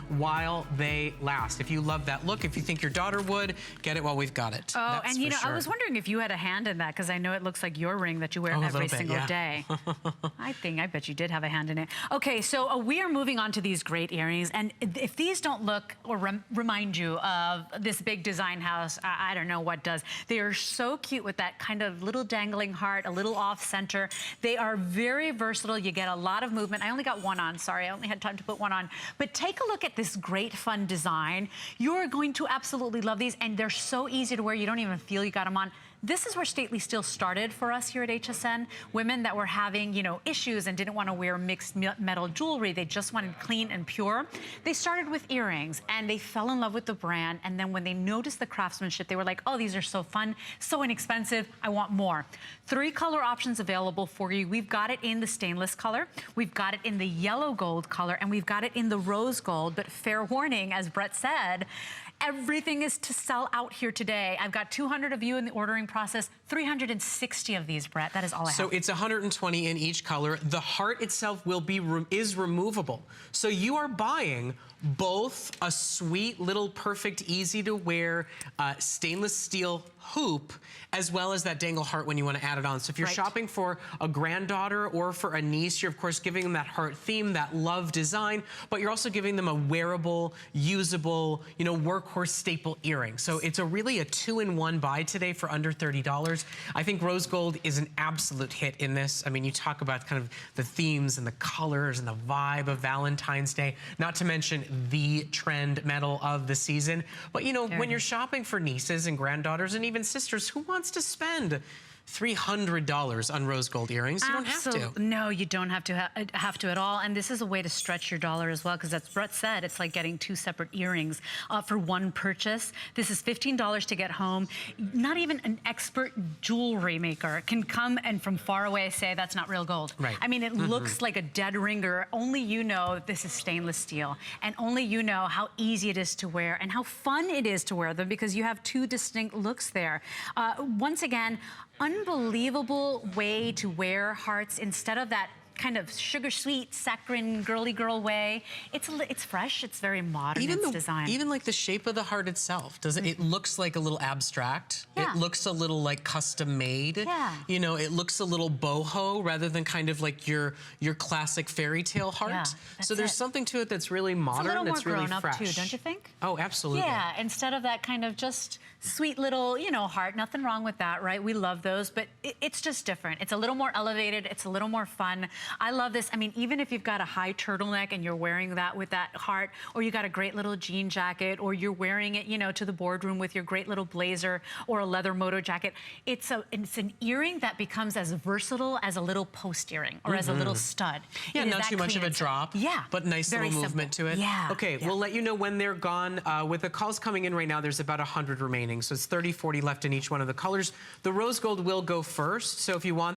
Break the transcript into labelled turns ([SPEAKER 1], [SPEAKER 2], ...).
[SPEAKER 1] while they last. If you love that look, if you think your daughter would, get it while we've got it.
[SPEAKER 2] Oh,
[SPEAKER 1] That's
[SPEAKER 2] and you know,
[SPEAKER 1] sure.
[SPEAKER 2] I was wondering if you had a hand in that, because I know it looks like your ring that you wear every single day. I bet you did have a hand in it. Okay, so we are moving on to these great earrings, and if these don't look or remind you of this big design house, I don't know what does. They are so cute with that kind of little dangling heart, a little off center. They are very versatile. You get a lot of movement. I only got one on, sorry, I only had time to put one on. But take a look at this great fun design. You're going to absolutely love these, and they're so easy to wear, you don't even feel you got them on. This is where stately steel started for us here at HSN. Women that were having, you know, issues and didn't want to wear mixed metal jewelry. They just wanted clean and pure. They started with earrings and they fell in love with the brand. And then when they noticed the craftsmanship, they were like, oh, these are so fun, so inexpensive, I want more. 3 color options available for you. We've got it in the stainless color, we've got it in the yellow gold color, and we've got it in the rose gold. But fair warning, as Brett said, everything is to sell out here today. I've got 200 of you in the ordering process, 360 of these, Brett. That is all I have.
[SPEAKER 1] So it's 120 in each color. The heart itself is removable. So you are buying both a sweet little perfect, easy to wear stainless steel hoop, as well as that dangle heart when you want to add it on. So if you're shopping for a granddaughter or for a niece, you're of course giving them that heart theme, that love design, but you're also giving them a wearable, usable, you know, workhorse staple earring. So it's really a 2-in-1 buy today for under $30. I think rose gold is an absolute hit in this. I mean, you talk about kind of the themes and the colors and the vibe of Valentine's Day, not to mention the trend metal of the season. But you know, when you're shopping for nieces and granddaughters and even sisters, who wants to spend $300 on rose gold earrings? You don't have to.
[SPEAKER 2] No, you don't have to at all. And this is a way to stretch your dollar as well, because as Brett said, it's like getting 2 separate earrings for one purchase. This is $15 to get home. Not even an expert jewelry maker can come and from far away say that's not real gold.
[SPEAKER 1] Right.
[SPEAKER 2] I mean, it looks like a dead ringer. Only you know this is stainless steel, and only you know how easy it is to wear and how fun it is to wear them, because you have 2 distinct looks there. Once again, unbelievable way to wear hearts instead of that kind of sugar sweet, saccharine, girly girl way. It's fresh, it's very modern, it's design.
[SPEAKER 1] Even like the shape of the heart itself, it looks like a little abstract.
[SPEAKER 2] Yeah.
[SPEAKER 1] It looks a little like custom made.
[SPEAKER 2] Yeah.
[SPEAKER 1] You know, it looks a little boho rather than kind of like your classic fairy tale heart.
[SPEAKER 2] Yeah,
[SPEAKER 1] so there's something to it that's really modern, that's really fresh. It's a little more grown up too, don't you think? Oh, absolutely.
[SPEAKER 2] Yeah, instead of that kind of just sweet little, you know, heart, nothing wrong with that, right? We love those, but it's just different. It's a little more elevated, it's a little more fun. I love this. I mean, even if you've got a high turtleneck and you're wearing that with that heart, or you got a great little jean jacket, or you're wearing it, you know, to the boardroom with your great little blazer or a leather moto jacket, it's an earring that becomes as versatile as a little post earring or as a little stud.
[SPEAKER 1] Yeah, not too much of a drop.
[SPEAKER 2] Yeah,
[SPEAKER 1] but nice little movement to it.
[SPEAKER 2] Yeah.
[SPEAKER 1] Okay, we'll let you know when they're gone. With the calls coming in right now, there's about 100 remaining, so it's 30, 40 left in each one of the colors. The rose gold will go first, so if you want